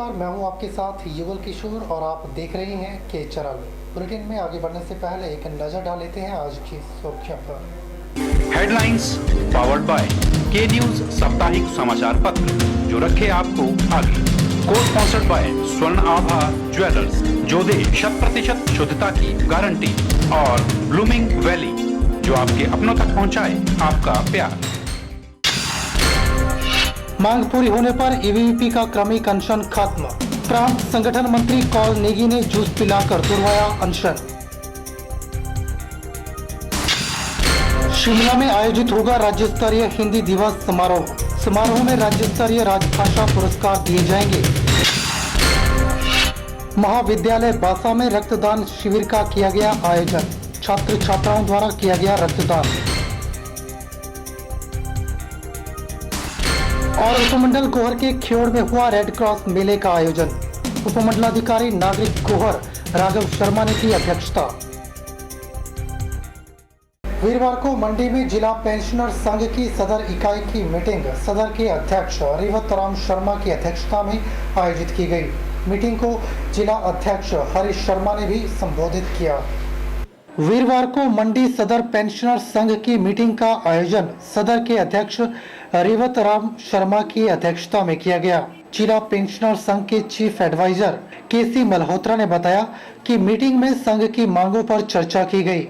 नमस्कार, मैं हूं आपके साथ युगल किशोर और आप देख रहे हैं के चैनल। बुलेटिन में आगे बढ़ने से पहले एक नजर डाल लेते हैं आज की सुर्खियों पर। हेडलाइंस पावर्ड बाय के न्यूज साप्ताहिक समाचार पत्र, जो रखे आपको आगे। को स्पॉन्सर्ड बाय स्वर्ण आभा ज्वेलर्स, जो दे 100% शुद्धता की गारंटी, और ब्लूमिंग वैली, जो आपके अपनों तक पहुंचाए आपका प्यार। मांग पूरी होने पर एबीवीपी का क्रमिक अनशन खत्म। प्रांत संगठन मंत्री कौल नेगी ने जूस पिलाकर दुर्वाया अनशन। शिमला में आयोजित होगा राज्य स्तरीय हिंदी दिवस समारोह। समारोह में राज्य स्तरीय राजभाषा पुरस्कार दिए जाएंगे। महाविद्यालय बासा में रक्तदान शिविर का किया गया आयोजन। छात्र छात्राओं द्वारा किया गया रक्तदान। और उपमंडल गोहर के ख्योड़ में हुआ रेड क्रॉस मेले का आयोजन। उपमंडलाधिकारी नागरिक गोहर राघव शर्मा ने की अध्यक्षता। वीरवार को मंडी में जिला पेंशनर संघ की सदर इकाई की मीटिंग सदर के अध्यक्ष रिवत राम शर्मा की अध्यक्षता में आयोजित की गई। मीटिंग को जिला अध्यक्ष हरीश शर्मा ने भी संबोधित किया। वीरवार को मंडी सदर पेंशनर संघ की मीटिंग का आयोजन सदर के अध्यक्ष रिवत राम शर्मा की अध्यक्षता में किया गया। जिला पेंशनर संघ के चीफ एडवाइजर केसी मल्होत्रा ने बताया कि मीटिंग में संघ की मांगों पर चर्चा की गई।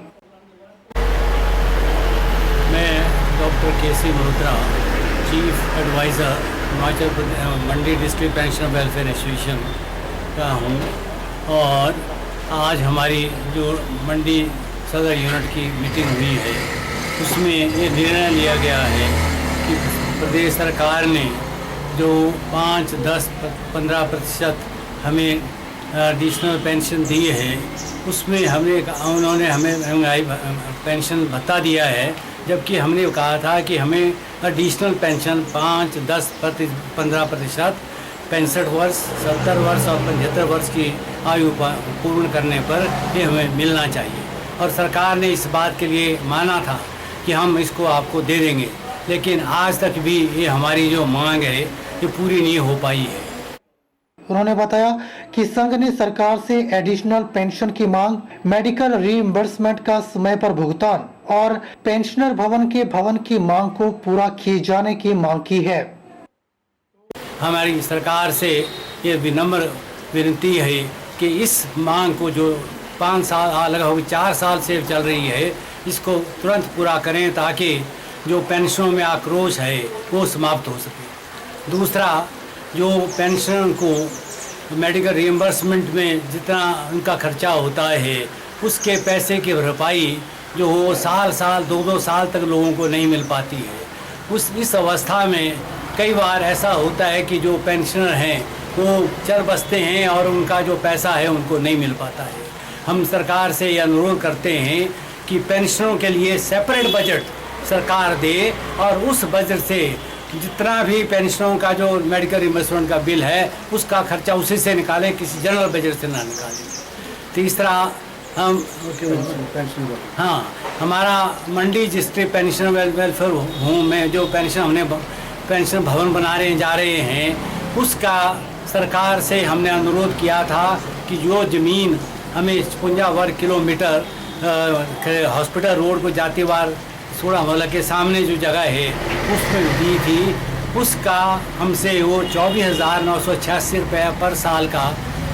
मैं डॉक्टर केसी मल्होत्रा, चीफ एडवाइजर हिमाचल प्रदेश मंडी डिस्ट्रिक्ट पेंशनर वेलफेयर एसोसिएशन का हूँ, और आज हमारी जो मंडी सदर यूनिट की मीटिंग हुई है, उसमें ये निर्णय लिया गया है कि प्रदेश सरकार ने जो 5, 10, 15% हमें एडिशनल पेंशन दी है, उसमें उन्होंने हमें महंगाई पेंशन भत्ता दिया है, जबकि हमने कहा था कि हमें एडिशनल पेंशन 5, 10, 15%, 65 वर्ष, 70 वर्ष और 75 वर्ष की आयु पूर्ण करने पर ये हमें मिलना चाहिए। और सरकार ने इस बात के लिए माना था कि हम इसको आपको दे देंगे, लेकिन आज तक भी ये हमारी जो मांग है ये पूरी नहीं हो पाई है। उन्होंने बताया कि संघ ने सरकार से एडिशनल पेंशन की मांग, मेडिकल रीइंबर्समेंट का समय पर भुगतान और पेंशनर भवन के भवन की मांग को पूरा किए जाने की मांग की है। हमारी सरकार से ये विनम्र विनती है कि इस मांग को जो 5 साल लगभग 4 साल से चल रही है, इसको तुरंत पूरा करें, ताकि जो पेंशनों में आक्रोश है वो समाप्त हो सके। दूसरा, जो पेंशन को मेडिकल रिइंबर्समेंट में जितना उनका खर्चा होता है, उसके पैसे की भरपाई जो हो साल 2-2 साल तक लोगों को नहीं मिल पाती है। इस अवस्था में कई बार ऐसा होता है कि जो पेंशनर हैं वो चल बसते हैं और उनका जो पैसा है उनको नहीं मिल पाता है। हम सरकार से ये अनुरोध करते हैं कि पेंशनरों के लिए सेपरेट बजट सरकार दे, और उस बजट से जितना भी पेंशनरों का जो मेडिकल रिइंबर्समेंट का बिल है उसका खर्चा उसी से निकाले, किसी जनरल बजट से ना निकाले। तीसरा, हम हमारा मंडी डिस्ट्रिक्ट पेंशनर वेलफेयर होम में जो पेंशन भवन जा रहे हैं, उसका सरकार से हमने अनुरोध किया था कि जो ज़मीन हमें 56 वर्ग किलोमीटर हॉस्पिटल रोड को जाती बार सोड़ा वाला के सामने जो जगह है उसमें दी थी, उसका हमसे वो 24,986 रुपये पर साल का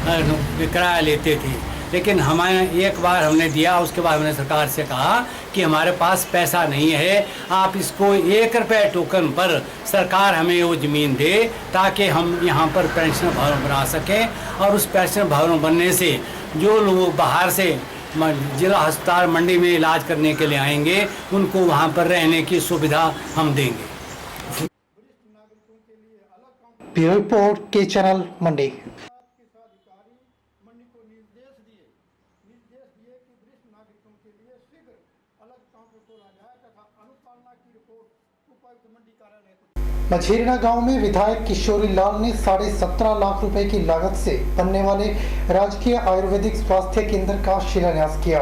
किराया लेते थे। लेकिन हमें एक बार हमने दिया, उसके बाद हमने सरकार से कहा कि हमारे पास पैसा नहीं है, आप इसको 1 रुपये टोकन पर सरकार हमें वो ज़मीन दे, ताकि हम यहाँ पर पेंशन भवन बना सकें। और उस पेंशन भवन बनने से जो लोग बाहर से जिला अस्पताल मंडी में इलाज करने के लिए आएंगे, उनको वहाँ पर रहने की सुविधा हम देंगे। ब्यूरो रिपोर्ट के चैनल मंडी। मछेरना गांव में विधायक किशोरी लाल ने 17.5 लाख रुपए की लागत से बनने वाले राजकीय आयुर्वेदिक स्वास्थ्य केंद्र का शिलान्यास किया।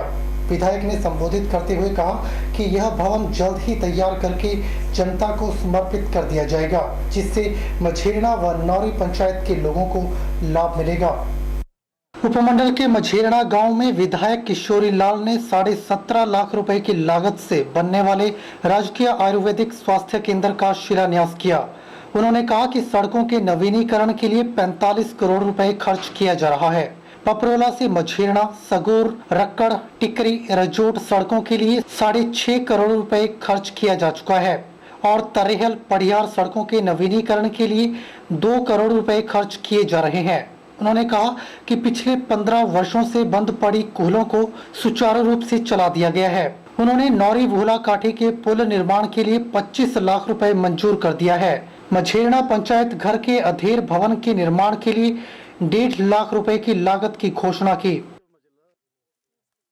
विधायक ने संबोधित करते हुए कहा कि यह भवन जल्द ही तैयार करके जनता को समर्पित कर दिया जाएगा, जिससे मझेरना व नौरी पंचायत के लोगों को लाभ मिलेगा। उपमंडल के मझेरना गांव में विधायक किशोरी लाल ने 17.5 लाख रुपए की लागत से बनने वाले राजकीय आयुर्वेदिक स्वास्थ्य केंद्र का शिलान्यास किया। उन्होंने कहा कि सड़कों के नवीनीकरण के लिए 45 करोड़ रुपए खर्च किया जा रहा है। पपरोला से मझेरना, सगोर, रक्कड़, टिकरी, रजोट सड़कों के लिए 6.5 करोड़ रुपए खर्च किया जा चुका है और तरेहल, पड़ियार सड़कों के नवीनीकरण के लिए 2 करोड़ रुपए खर्च किए जा रहे हैं। उन्होंने कहा कि पिछले 15 वर्षों से बंद पड़ी कूलों को सुचारू रूप से चला दिया गया है। उन्होंने नौरी भोला काठी के पुल निर्माण के लिए 25 लाख रुपए मंजूर कर दिया है। मझेरना पंचायत घर के अधेर भवन के निर्माण के लिए 1.5 लाख रुपए की लागत की घोषणा की।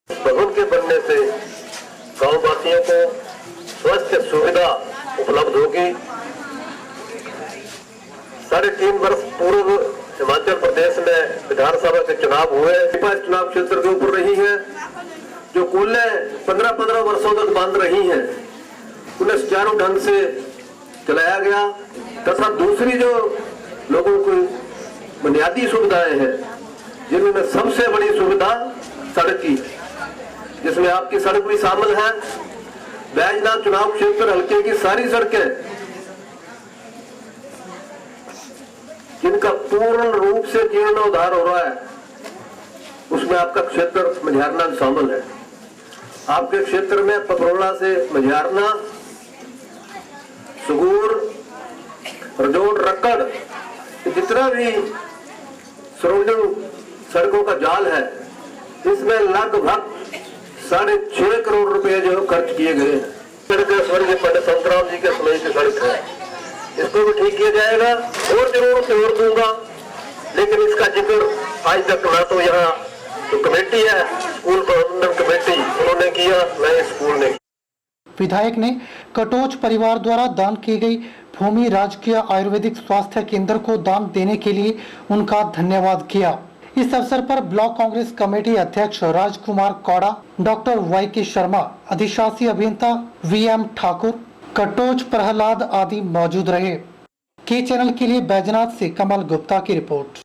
भवन के बनने से गाँव वासियों को स्वास्थ्य सुविधा उपलब्ध होगी। 3.5 वर्ष पूर्व हिमाचल प्रदेश में विधानसभा के चुनाव हुए। इस चुनाव क्षेत्र के ऊपर रही है, जो कूलें 15 वर्षों तक बंद रही हैं, उन्हें सुचारू ढंग से चलाया गया तथा दूसरी जो लोगों को बुनियादी सुविधाएं हैं, जिनमें सबसे बड़ी सुविधा सड़क की, जिसमें आपकी सड़क भी शामिल है। बैजनाथ चुनाव क्षेत्र हल्के की सारी सड़कें जिनका पूर्ण रूप से जीर्णोद्धार हो रहा है, उसमें आपका क्षेत्र मझेरना शामिल है। आपके क्षेत्र में पपरोला से मझेरना, सुगूर, रजोट, रक्कड़, जितना भी सरोजन सड़कों का जाल है, इसमें लगभग 6.5 करोड़ रुपए जो खर्च किए गए हैं। स्वर्गीय पंडित संतराम जी के समय की सड़क है, इसको भी ठीक किया जाएगा और जरूर से और दूंगा, लेकिन इसका जिक्र आज तक ना तो यहाँ जो कमेटी है, स्कूल प्रबंधन कमेटी, उन्होंने किया, नए स्कूल ने। विधायक ने कटोच परिवार द्वारा दान की गई भूमि राजकीय आयुर्वेदिक स्वास्थ्य केंद्र को दान देने के लिए उनका धन्यवाद किया। इस अवसर पर ब्लॉक कांग्रेस कमेटी अध्यक्ष राजकुमार कौड़ा, डॉक्टर वाई.के. शर्मा, अधिशासी अभियंता वी.एम. ठाकुर, कटोच प्रहलाद आदि मौजूद रहे। के चैनल के लिए बैजनाथ से कमल गुप्ता की रिपोर्ट।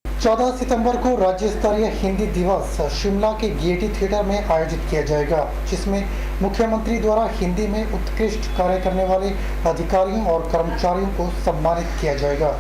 14 सितंबर को राज्य स्तरीय हिंदी दिवस शिमला के गेयटी थिएटर में आयोजित किया जाएगा, जिसमें मुख्यमंत्री द्वारा हिंदी में उत्कृष्ट कार्य करने वाले अधिकारियों और कर्मचारियों को सम्मानित किया जाएगा।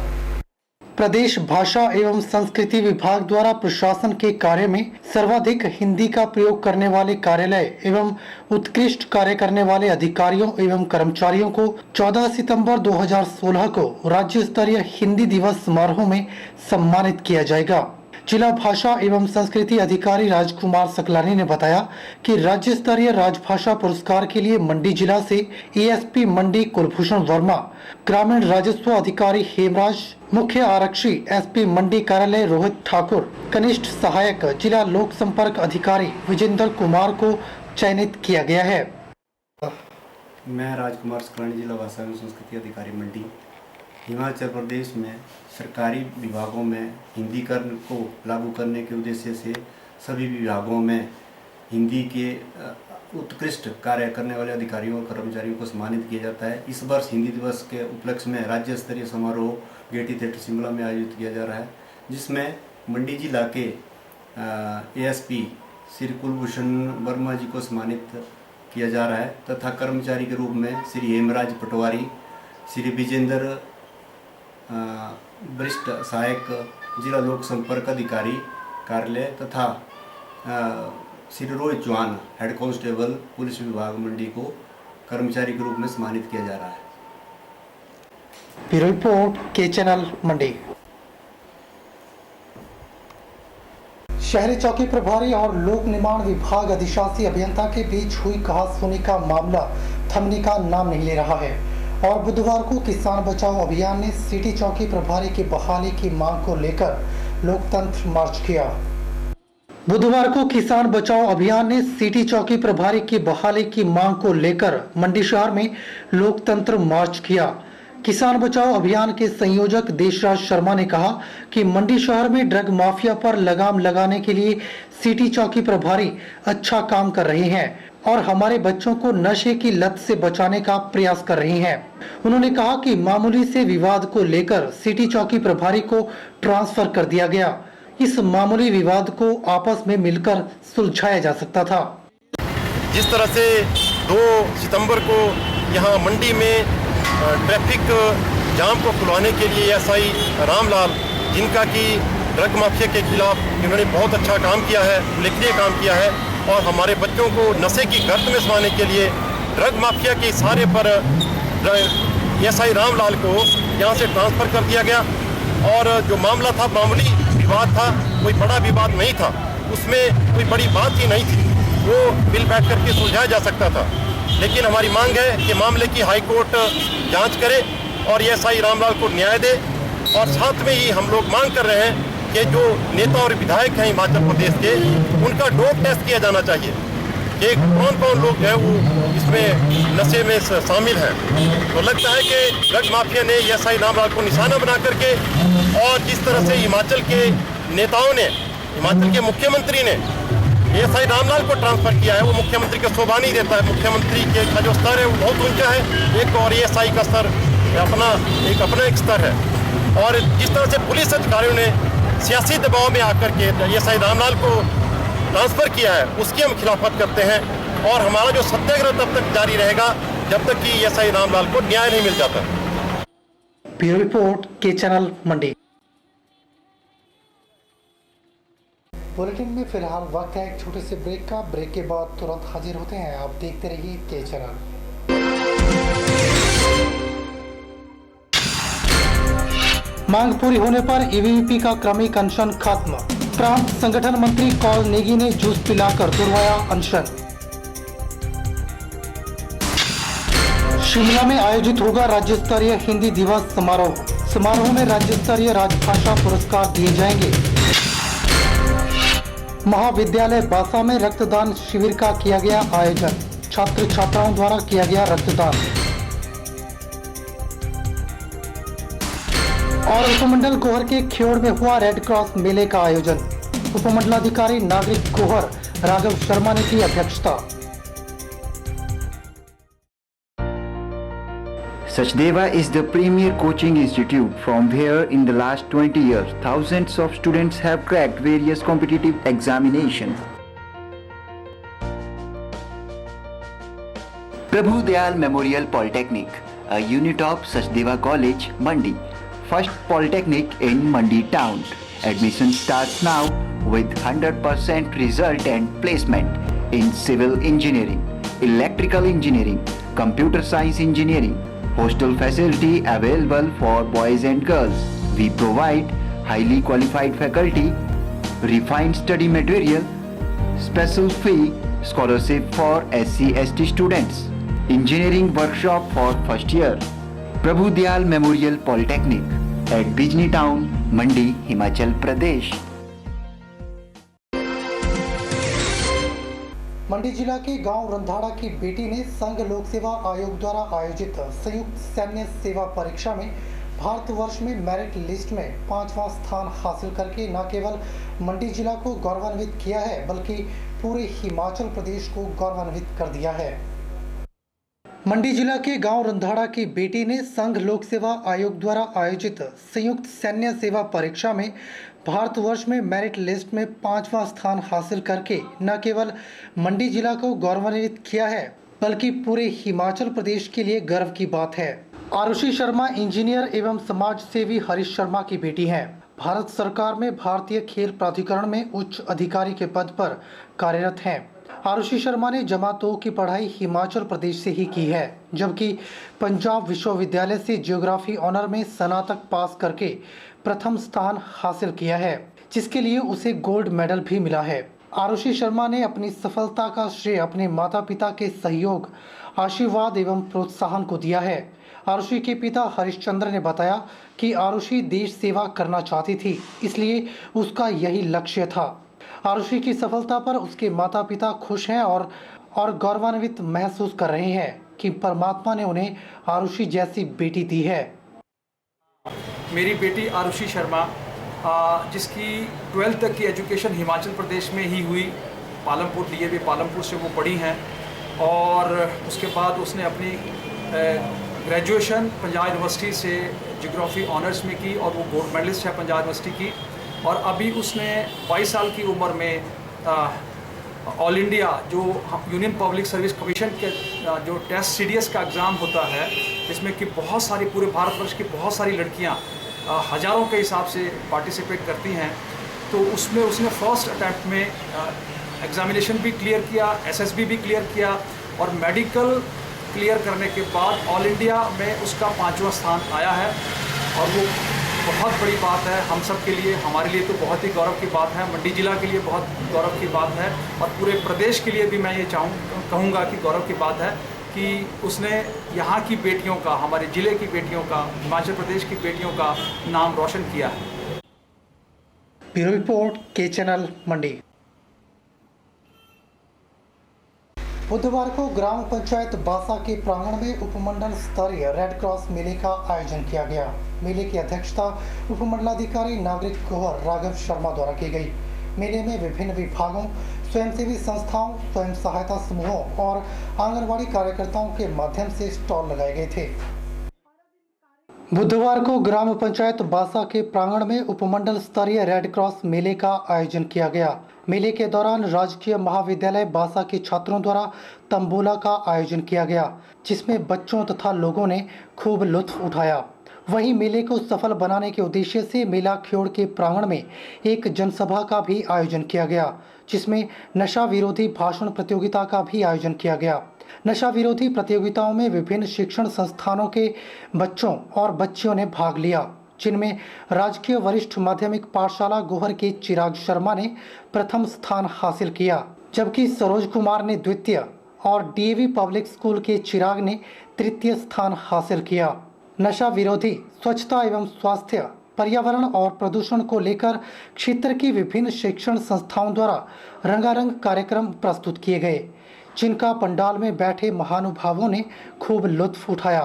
प्रदेश भाषा एवं संस्कृति विभाग द्वारा प्रशासन के कार्य में सर्वाधिक हिंदी का प्रयोग करने वाले कार्यालय एवं उत्कृष्ट कार्य करने वाले अधिकारियों एवं कर्मचारियों को 14 सितंबर 2016 को राज्य स्तरीय हिंदी दिवस समारोह में सम्मानित किया जाएगा। जिला भाषा एवं संस्कृति अधिकारी राजकुमार सकलानी ने बताया कि राज्य स्तरीय राजभाषा पुरस्कार के लिए मंडी जिला से एएसपी मंडी कुलभूषण वर्मा, ग्रामीण राजस्व अधिकारी हेमराज, मुख्य आरक्षी एसपी मंडी कार्यालय रोहित ठाकुर, कनिष्ठ सहायक जिला लोक संपर्क अधिकारी विजेंद्र कुमार को चयनित किया गया है। मैं राजकुमार सकलानी, जिला भाषा एवं संस्कृति अधिकारी मंडी। हिमाचल प्रदेश में सरकारी विभागों में हिंदीकरण को लागू करने के उद्देश्य से सभी विभागों में हिंदी के उत्कृष्ट कार्य करने वाले अधिकारियों और कर्मचारियों को सम्मानित किया जाता है। इस वर्ष हिंदी दिवस के उपलक्ष्य में राज्य स्तरीय समारोह गेयटी थिएटर शिमला में आयोजित किया जा रहा है, जिसमें मंडी जिला के एएसपी श्री कुलभूषण वर्मा जी को सम्मानित किया जा रहा है तथा कर्मचारी के रूप में श्री हेमराज पटवारी, श्री विजेंद्र वरिष्ठ सहायक जिला लोक संपर्क अधिकारी कार्यालय तथा Shri Rohit Chauhan head constable police विभाग मंडी को कर्मचारी के रूप में सम्मानित किया जा रहा है। ब्यूरो रिपोर्ट के चैनल मंडी। शहरी चौकी प्रभारी और लोक निर्माण विभाग अधिशासी अभियंता के बीच हुई कहासुनी का मामला थमने का नाम नहीं ले रहा है और बुधवार को किसान बचाओ अभियान ने सिटी चौकी प्रभारी की बहाली की मांग को लेकर लोकतंत्र मार्च किया। बुधवार को किसान बचाओ अभियान ने सिटी चौकी प्रभारी की बहाली की मांग को लेकर मंडी शहर में लोकतंत्र मार्च किया। किसान बचाओ अभियान के संयोजक देशराज शर्मा ने कहा कि मंडी शहर में ड्रग माफिया पर लगाम लगाने के लिए सिटी चौकी प्रभारी अच्छा काम कर रहे हैं और हमारे बच्चों को नशे की लत से बचाने का प्रयास कर रही हैं। उन्होंने कहा कि मामूली से विवाद को लेकर सिटी चौकी प्रभारी को ट्रांसफर कर दिया गया। इस मामूली विवाद को आपस में मिलकर सुलझाया जा सकता था। जिस तरह से 2 सितंबर को यहाँ मंडी में ट्रैफिक जाम को खुलवाने के लिए एसआई रामलाल, जिनका कि ड्रग माफिया के खिलाफ इन्होंने बहुत अच्छा काम किया है, उल्लेखनीय काम किया है और हमारे बच्चों को नशे की गर्त में समाने के लिए ड्रग माफिया के इशारे पर एसआई रामलाल को यहाँ से ट्रांसफ़र कर दिया गया। और जो मामला था मामूली विवाद था, कोई बड़ा विवाद नहीं था, उसमें कोई बड़ी बात ही नहीं थी, वो मिल बैठ करके सुलझाया जा सकता था। लेकिन हमारी मांग है कि मामले की हाई कोर्ट जांच करे और एसआई रामलाल को न्याय दे। और साथ में ही हम लोग मांग कर रहे हैं कि जो नेता और विधायक हैं हिमाचल प्रदेश के, उनका डोप टेस्ट किया जाना चाहिए कि कौन कौन लोग हैं वो इसमें नशे में शामिल हैं। तो लगता है कि ड्रग माफिया ने एसआई रामलाल को निशाना बना करके और जिस तरह से हिमाचल के नेताओं ने, हिमाचल के मुख्यमंत्री ने एसआई रामलाल को ट्रांसफर किया है, वो मुख्यमंत्री का शोभा नहीं देता है। मुख्यमंत्री के का जो स्तर है वो बहुत ऊंचा है एक, और एसआई का स्तर अपना एक स्तर है। और जिस तरह से पुलिस अधिकारियों ने सियासी दबाव में आकर के एसआई रामलाल को ट्रांसफर किया है, उसकी हम खिलाफत करते हैं और हमारा जो सत्याग्रह तब तक जारी रहेगा जब तक कि एसआई रामलाल को न्याय नहीं मिल जाता। ब्यूरो रिपोर्ट के चैनल मंडी। बुलेटिन में फिलहाल वक्त है एक छोटे से ब्रेक का। ब्रेक के बाद तुरंत हाजिर होते हैं। आप देखते रहिए के चैनल। मांग पूरी होने पर ईवीपी का क्रमिक अनशन खत्म। प्रांत संगठन मंत्री कौल नेगी ने जूस पिलाकर तुड़वाया अनशन। शिमला में आयोजित होगा राज्य स्तरीय हिंदी दिवस समारोह। समारोह में राज्य स्तरीय राजभाषा पुरस्कार दिए जाएंगे। महाविद्यालय बासा में रक्तदान शिविर का किया गया आयोजन। छात्र छात्राओं द्वारा किया गया रक्तदान। और उपमंडल गोहर के ख्योड़ में हुआ रेड क्रॉस मेले का आयोजन। उपमंडलाधिकारी नागरिक गोहर राघव शर्मा ने की अध्यक्षता। Sachdeva is the premier coaching institute from where in the last 20 years thousands of students have cracked various competitive examinations. Prabhu Dayal Memorial Polytechnic, a unit of Sachdeva College, Mandi, first polytechnic in Mandi town. Admission starts now with 100% result and placement in civil engineering, electrical engineering, computer science engineering. Hostel facility available for boys and girls. We provide highly qualified faculty, refined study material, special fee, scholarship for SC/ST students, engineering workshop for first year. Prabhu Dayal Memorial Polytechnic at Bijni Town, Mandi, Himachal Pradesh. मंडी जिला के गांव रंधाड़ा की बेटी ने संघ लोक सेवा आयोग द्वारा आयोजित संयुक्त सैन्य सेवा परीक्षा में भारतवर्ष में मेरिट लिस्ट में 5वां स्थान हासिल करके न केवल मंडी जिला को गौरवान्वित किया है बल्कि पूरे हिमाचल प्रदेश को गौरवान्वित कर दिया है। मंडी जिला के गांव रंधाड़ा की बेटी ने संघ लोक सेवा आयोग द्वारा आयोजित संयुक्त सैन्य सेवा परीक्षा में भारतवर्ष में मेरिट लिस्ट में 5वां स्थान हासिल करके न केवल मंडी जिला को गौरवान्वित किया है बल्कि पूरे हिमाचल प्रदेश के लिए गर्व की बात है। आरुषि शर्मा इंजीनियर एवं समाज सेवी हरीश शर्मा की बेटी हैं। भारत सरकार में भारतीय खेल प्राधिकरण में उच्च अधिकारी के पद पर कार्यरत हैं। आरुषि शर्मा ने जमा2 की पढ़ाई हिमाचल प्रदेश से ही की है, जबकि पंजाब विश्वविद्यालय से ज्योग्राफी ऑनर में स्नातक पास करके प्रथम स्थान हासिल किया है, जिसके लिए उसे गोल्ड मेडल भी मिला है। आरुषि शर्मा ने अपनी सफलता का श्रेय अपने माता पिता के सहयोग, आशीर्वाद एवं प्रोत्साहन को दिया है। आरुषि के पिता हरिश्चंद्र ने बताया कि आरुषि देश सेवा करना चाहती थी, इसलिए उसका यही लक्ष्य था। आरुषि की सफलता पर उसके माता पिता खुश हैं और गौरवान्वित महसूस कर रहे हैं। कि परमात्मा ने उन्हें आरुषि जैसी बेटी दी है। मेरी बेटी आरुषि शर्मा जिसकी 12th तक की एजुकेशन हिमाचल प्रदेश में ही हुई, पालमपुर डीएवी पालमपुर से वो पढ़ी हैं और उसके बाद उसने अपनी ग्रेजुएशन पंजाब यूनिवर्सिटी से जियोग्राफी ऑनर्स में की और वो गोल्ड मेडलिस्ट है पंजाब यूनिवर्सिटी की। और अभी उसने 22 साल की उम्र में ऑल इंडिया जो यूनियन पब्लिक सर्विस कमीशन के जो टेस्ट सीडीएस का एग्ज़ाम होता है, जिसमें कि बहुत सारी पूरे भारतवर्ष की बहुत सारी लड़कियां हज़ारों के हिसाब से पार्टिसिपेट करती हैं, तो उसमें उसने फर्स्ट अटैम्प्ट में एग्ज़ामिनेशन भी क्लियर किया, एसएसबी भी क्लियर किया और मेडिकल क्लियर करने के बाद ऑल इंडिया में उसका 5वां स्थान आया है। और वो बहुत बड़ी बात है हम सब के लिए, हमारे लिए तो बहुत ही गौरव की बात है, मंडी ज़िला के लिए बहुत गौरव की बात है और पूरे प्रदेश के लिए भी मैं ये कहूँगा कि गौरव की बात है कि उसने यहाँ की बेटियों का, हमारे ज़िले की बेटियों का, हिमाचल प्रदेश की बेटियों का नाम रोशन किया है। ब्यूरो रिपोर्ट के चैनल मंडी। बुधवार को ग्राम पंचायत बासा के प्रांगण में उपमंडल स्तरीय रेड क्रॉस मेले का आयोजन किया गया। मेले की अध्यक्षता उपमंडलाधिकारी नागरिक गोहर राघव शर्मा द्वारा की गई। मेले में विभिन्न विभागों, स्वयंसेवी संस्थाओं, स्वयं सहायता समूहों और आंगनवाड़ी कार्यकर्ताओं के माध्यम से स्टॉल लगाए गए थे। बुधवार को ग्राम पंचायत बासा के प्रांगण में उपमंडल स्तरीय रेड क्रॉस मेले का आयोजन किया गया। मेले के दौरान राजकीय महाविद्यालय बासा के छात्रों द्वारा तंबोला का आयोजन किया गया, जिसमें बच्चों तथा लोगों ने खूब लुत्फ उठाया। वहीं मेले को सफल बनाने के उद्देश्य से मेला ख्योड़ के प्रांगण में एक जनसभा का भी आयोजन किया गया, जिसमें नशा विरोधी भाषण प्रतियोगिता का भी आयोजन किया गया। नशा विरोधी प्रतियोगिताओं में विभिन्न शिक्षण संस्थानों के बच्चों और बच्चियों ने भाग लिया, जिनमें राजकीय वरिष्ठ माध्यमिक पाठशाला गोहर के चिराग शर्मा ने प्रथम स्थान हासिल किया, जबकि सरोज कुमार ने द्वितीय और डीएवी पब्लिक स्कूल के चिराग ने तृतीय स्थान हासिल किया। नशा विरोधी, स्वच्छता एवं स्वास्थ्य, पर्यावरण और प्रदूषण को लेकर क्षेत्र की विभिन्न शिक्षण संस्थाओं द्वारा रंगारंग कार्यक्रम प्रस्तुत किए गए, जिनका पंडाल में बैठे महानुभावों ने खूब लुत्फ उठाया।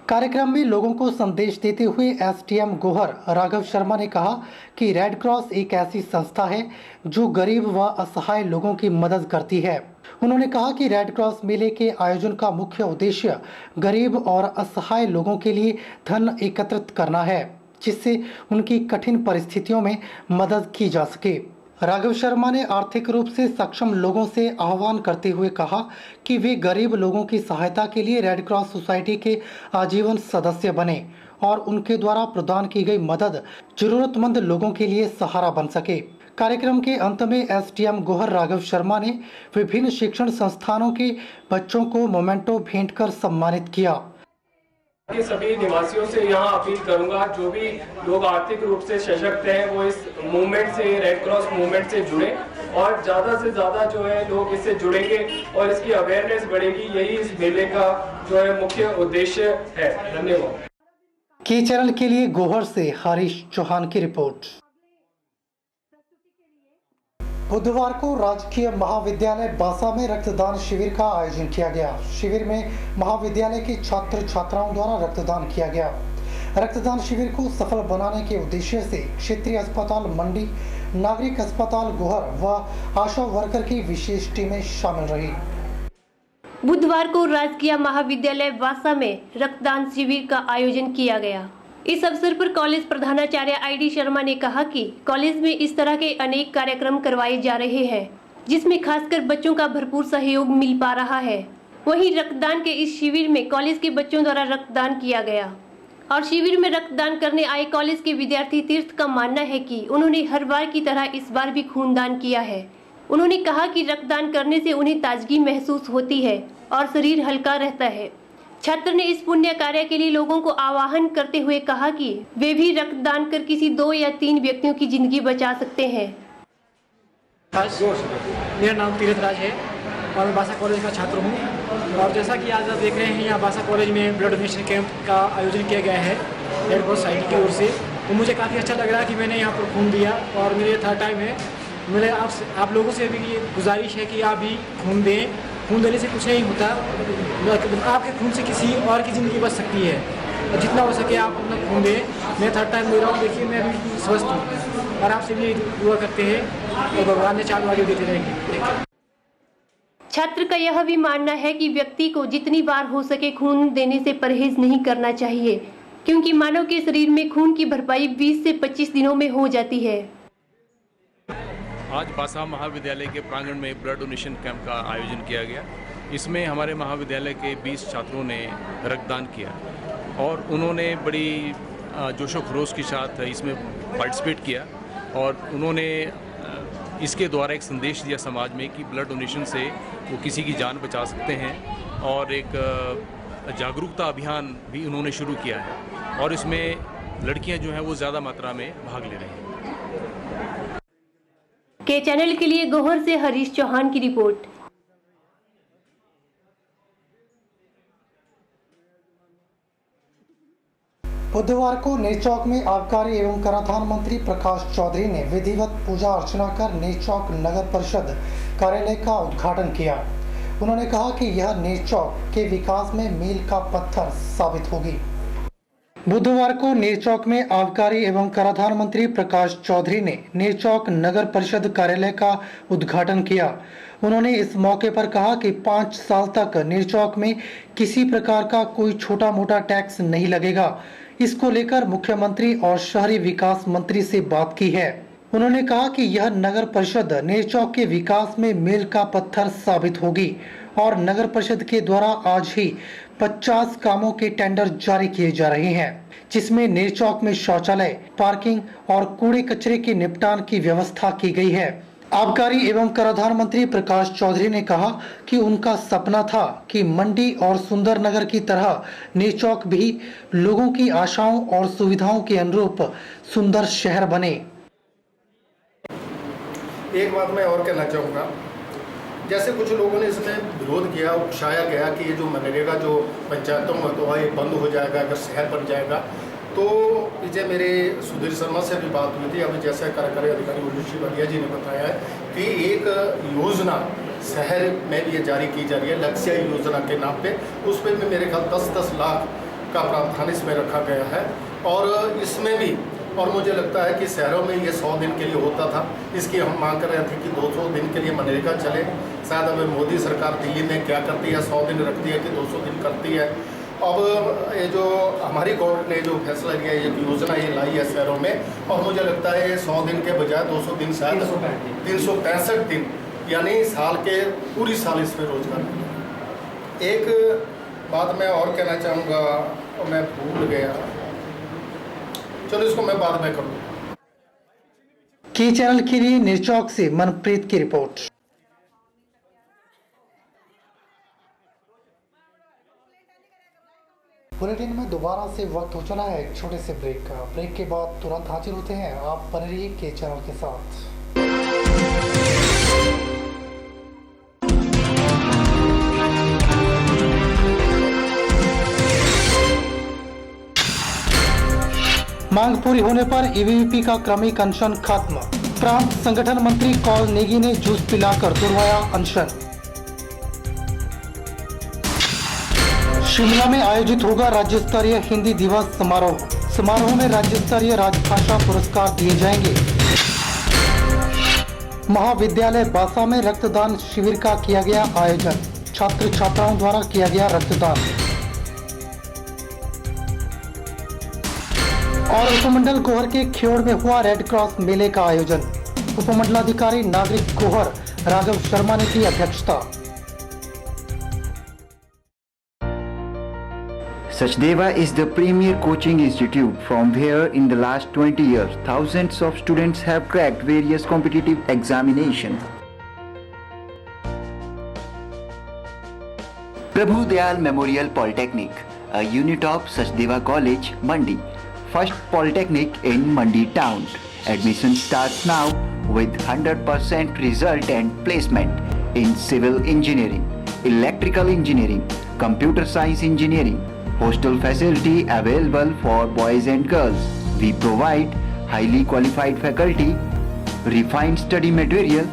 कार्यक्रम में लोगों को संदेश देते हुए एसडीएम गोहर राघव शर्मा ने कहा कि रेड क्रॉस एक ऐसी संस्था है जो गरीब व असहाय लोगों की मदद करती है। उन्होंने कहा कि रेड क्रॉस मेले के आयोजन का मुख्य उद्देश्य गरीब और असहाय लोगों के लिए धन एकत्रित करना है, जिससे उनकी कठिन परिस्थितियों में मदद की जा सके। राघव शर्मा ने आर्थिक रूप से सक्षम लोगों से आह्वान करते हुए कहा कि वे गरीब लोगों की सहायता के लिए रेड क्रॉस सोसाइटी के आजीवन सदस्य बने और उनके द्वारा प्रदान की गई मदद जरूरतमंद लोगों के लिए सहारा बन सके। कार्यक्रम के अंत में एसडीएम गोहर राघव शर्मा ने विभिन्न शिक्षण संस्थानों के बच्चों को मोमेंटो भेंट कर सम्मानित किया। कि सभी निवासियों से यहाँ अपील करूंगा, जो भी लोग आर्थिक रूप से सशक्त हैं वो इस मूवमेंट से, रेड क्रॉस मूवमेंट से जुड़े और ज़्यादा से ज़्यादा जो है लोग इससे जुड़ेंगे और इसकी अवेयरनेस बढ़ेगी। यही इस मेले का जो है मुख्य उद्देश्य है। धन्यवाद। के चैनल के लिए गोहर से हरीश चौहान की रिपोर्ट। बुधवार को राजकीय महाविद्यालय बासा में रक्तदान शिविर का आयोजन किया गया। शिविर में महाविद्यालय के छात्र छात्राओं द्वारा रक्तदान किया गया। रक्तदान शिविर को सफल बनाने के उद्देश्य से क्षेत्रीय अस्पताल मंडी, नागरिक अस्पताल गोहर व आशा वर्कर की विशेष टीमें शामिल रही। बुधवार को राजकीय महाविद्यालय बासा में रक्तदान शिविर का आयोजन किया गया। इस अवसर पर कॉलेज प्रधानाचार्य आईडी शर्मा ने कहा कि कॉलेज में इस तरह के अनेक कार्यक्रम करवाए जा रहे हैं, जिसमें खासकर बच्चों का भरपूर सहयोग मिल पा रहा है। वहीं रक्तदान के इस शिविर में कॉलेज के बच्चों द्वारा रक्तदान किया गया और शिविर में रक्तदान करने आए कॉलेज के विद्यार्थी तीर्थ का मानना है कि उन्होंने हर बार की तरह इस बार भी खूनदान किया है। उन्होंने कहा कि रक्तदान करने से उन्हें ताजगी महसूस होती है और शरीर हल्का रहता है। छात्र ने इस पुण्य कार्य के लिए लोगों को आह्वान करते हुए कहा कि वे भी रक्तदान कर किसी 2 या 3 व्यक्तियों की जिंदगी बचा सकते हैं। मेरा नाम तीरथ राज है और मैं बासा कॉलेज का छात्र हूँ और जैसा कि आज आप देख रहे हैं यहाँ बासा कॉलेज में ब्लड डोनेशन कैंप का आयोजन किया गया है रेड क्रॉस सोसाइटी की ओर से। तो मुझे काफ़ी अच्छा लग रहा है कि मैंने यहाँ पर खून दिया और मेरे 3rd टाइम है। मेरे आप लोगों से भी गुजारिश है कि आप भी खून दें खून देने से कुछ नहीं होता, आपके खून से किसी और की ज़िंदगी बच सकती है। और जितना हो सके आप अपना खून दें। मैं 3rd टाइम दे रहा हूँ, देखिए मैं अभी स्वस्थ हूँ और आपसे भी दुआ करते हैं और भगवान ने चालू आगे देते रहेंगे। छात्र का यह भी मानना है कि व्यक्ति को जितनी बार हो सके खून देने से परहेज नहीं करना चाहिए, क्योंकि मानव के शरीर में खून की भरपाई 20 से 25 दिनों में हो जाती है। आज बासा महाविद्यालय के प्रांगण में ब्लड डोनेशन कैंप का आयोजन किया गया। इसमें हमारे महाविद्यालय के 20 छात्रों ने रक्तदान किया और उन्होंने बड़ी जोशो खरोश के साथ इसमें पार्टिसिपेट किया और उन्होंने इसके द्वारा एक संदेश दिया समाज में कि ब्लड डोनेशन से वो किसी की जान बचा सकते हैं और एक जागरूकता अभियान भी उन्होंने शुरू किया है और इसमें लड़कियां जो हैं वो ज़्यादा मात्रा में भाग ले रही हैं। के चैनल के लिए गोहर से हरीश चौहान की रिपोर्ट। बुधवार को नेरचौक में आबकारी एवं कराधान मंत्री प्रकाश चौधरी ने विधिवत पूजा अर्चना कर नेरचौक नगर परिषद कार्यालय का उद्घाटन किया। उन्होंने कहा कि यह नेरचौक के विकास में मील का पत्थर साबित होगी। बुधवार को नेरचौक में आबकारी एवं कराधान मंत्री प्रकाश चौधरी ने नेरचौक नगर परिषद कार्यालय का उद्घाटन किया। उन्होंने इस मौके पर कहा कि 5 साल तक नेरचौक में किसी प्रकार का कोई छोटा मोटा टैक्स नहीं लगेगा। इसको लेकर मुख्यमंत्री और शहरी विकास मंत्री से बात की है। उन्होंने कहा कि यह नगर परिषद नेरचौक के विकास में मील का पत्थर साबित होगी और नगर परिषद के द्वारा आज ही 50 कामों के टेंडर जारी किए जा रहे हैं, जिसमें नेरचौक में शौचालय, पार्किंग और कूड़े कचरे के निपटान की व्यवस्था की गई है। आबकारी एवं कराधान मंत्री प्रकाश चौधरी ने कहा कि उनका सपना था कि मंडी और सुंदरनगर की तरह नेरचौक भी लोगों की आशाओं और सुविधाओं के अनुरूप सुंदर शहर बने। एक बात मैं और कहना चाहूँगा, जैसे कुछ लोगों ने इसमें विरोध किया, उकसाया गया कि ये जो मनरेगा जो पंचायतों में तो ये बंद हो जाएगा अगर शहर बन जाएगा। तो पीछे मेरे सुधीर शर्मा से भी बात हुई थी। अभी जैसे कार्यकारी अधिकारी उर्वशी बलिया जी ने बताया है कि एक योजना शहर में भी ये जारी की जा रही है लक्ष्य योजना के नाम पे। उस पर भी मेरे ख्याल 10-10 लाख का प्रावधान इसमें रखा गया है और इसमें भी और मुझे लगता है कि शहरों में ये 100 दिन के लिए होता था, इसकी हम मांग कर रहे थे कि 200 दिन के लिए मनरेगा चले। शायद अब मोदी सरकार दिल्ली में क्या करती है, 100 दिन रखती है कि 200 दिन करती है। अब ये जो हमारी गवर्नमेंट ने जो फैसला लिया है, ये योजना ये लाई है शहरों में और मुझे लगता है 100 दिन के बजाय 200 दिन शायद 365 दिन यानी साल के पूरी साल इसमें रोजगार। एक बात मैं और कहना चाहूँगा और मैं भूल गया, चलो इसको मैं बाद में करूँ। के चैनल के लिए नेरचौक से मनप्रीत की रिपोर्ट। बुलेटिन में दोबारा से वक्त हो चला है एक छोटे से ब्रेक का। ब्रेक के बाद तुरंत हाजिर होते हैं, आप बने रहिए के चैनल के साथ। मांग पूरी होने पर ईवीपी का क्रमिक अनशन खत्म। प्रांत संगठन मंत्री कौल नेगी ने जूस पिलाकर दुर्वाया अनशन। शिमला में आयोजित होगा राज्य स्तरीय हिंदी दिवस समारोह। समारोह में राज्य स्तरीय राजभाषा पुरस्कार दिए जाएंगे। महाविद्यालय बासा में रक्तदान शिविर का किया गया आयोजन। छात्र छात्राओं द्वारा किया गया रक्तदान। और उपमंडल गोहर के ख्योड़ में हुआ रेड क्रॉस मेले का आयोजन। उपमंडलाधिकारी नागरिक गोहर राघव शर्मा ने की अध्यक्षता। Sachdeva is the premier coaching institute from where in the last 20 years thousands of students have cracked various competitive examinations. Prabhu Dayal Memorial Polytechnic, a unit of Sachdeva College, Mandi, first polytechnic in Mandi town. Admission starts now with 100% result and placement in civil engineering, electrical engineering, computer science engineering. Hostel facility available for boys and girls. We provide highly qualified faculty, refined study material,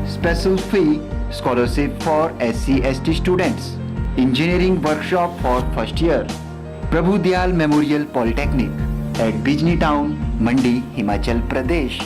special fee, scholarship for SC/ST students, engineering workshop for first year, Prabhu Dayal Memorial Polytechnic at Bijni Town, Mandi, Himachal Pradesh.